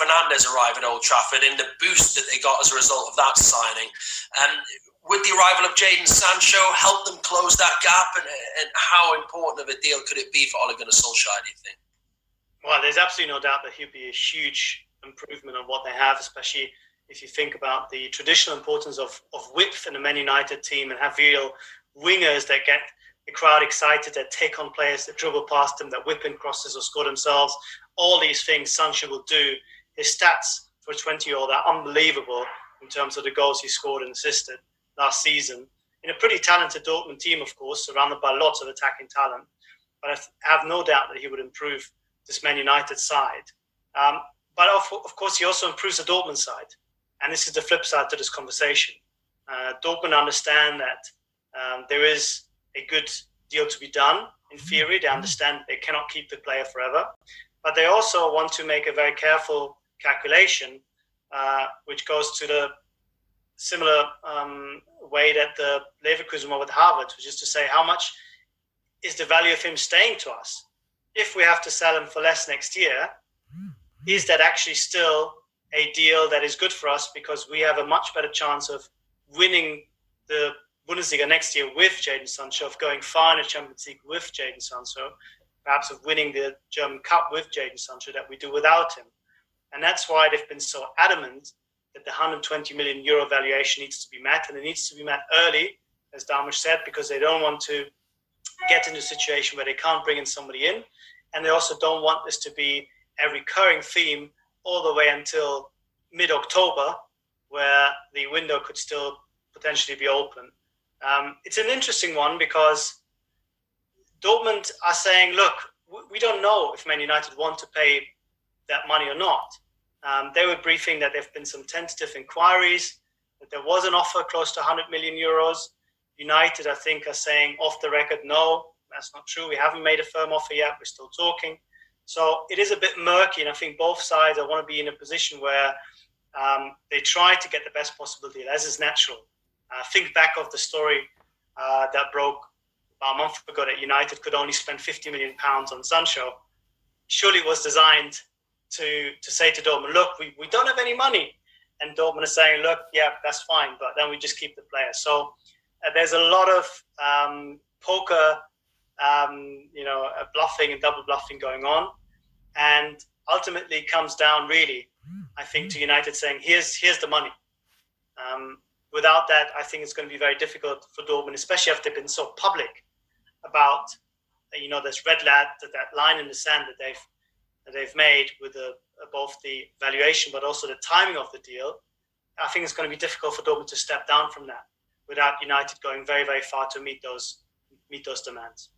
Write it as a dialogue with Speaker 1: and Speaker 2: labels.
Speaker 1: Fernandes arrive at Old Trafford and the boost that they got as a result of that signing. Would the arrival of Jadon Sancho help them close that gap? And how important of a deal could it be for Ole Gunnar Solskjaer, do you think?
Speaker 2: Well, there's absolutely no doubt that he'll be a huge improvement on what they have, especially if you think about the traditional importance of width in a Man United team and have real wingers that get the crowd excited, that take on players, that dribble past them, that whip in crosses or score themselves. All these things Sancho will do. His stats for a 20-year-old are unbelievable in terms of the goals he scored and assisted last season. In a pretty talented Dortmund team, of course, surrounded by lots of attacking talent. But I have no doubt that he would improve this Man United side. But of course, he also improves the Dortmund side. And this is the flip side to this conversation. Dortmund understand that there is a good deal to be done. In theory, they understand they cannot keep the player forever. But they also want to make a very careful calculation, which goes to the similar way that the Leverkusen were with Harvard, which is to say, how much is the value of him staying to us? If we have to sell him for less next year, is that actually still a deal that is good for us, because we have a much better chance of winning the Bundesliga next year with Jadon Sancho, of going far in the Champions League with Jadon Sancho, perhaps of winning the German Cup with Jadon Sancho, that we do without him. And that's why they've been so adamant that the 120 million euro valuation needs to be met, and it needs to be met early, as Darmush said, because they don't want to get into a situation where they can't bring in somebody in, and they also don't want this to be a recurring theme all the way until mid-October, where the window could still potentially be open. It's an interesting one because Dortmund are saying, look, we don't know if Man United want to pay that money or not. They were briefing that there have been some tentative inquiries, that there was an offer close to 100 million euros. United, I think, are saying off the record, no, that's not true. We haven't made a firm offer yet. We're still talking. So it is a bit murky, and I think both sides want to be in a position where they try to get the best possible deal, as is natural. Think back of the story that broke about a month ago that United could only spend £50 million on Sancho. Surely it was designed to say to Dortmund, look, we don't have any money. And Dortmund is saying, look, yeah, that's fine, but then we just keep the player. So there's a lot of poker, bluffing and double bluffing going on. And ultimately it comes down really, I think, to United saying, here's the money. Without that, I think it's going to be very difficult for Dortmund, especially after they've been so public about, this red line, that line in the sand that they've made with both the valuation but also the timing of the deal. I think it's going to be difficult for Dortmund to step down from that without United going very, very far to meet those demands.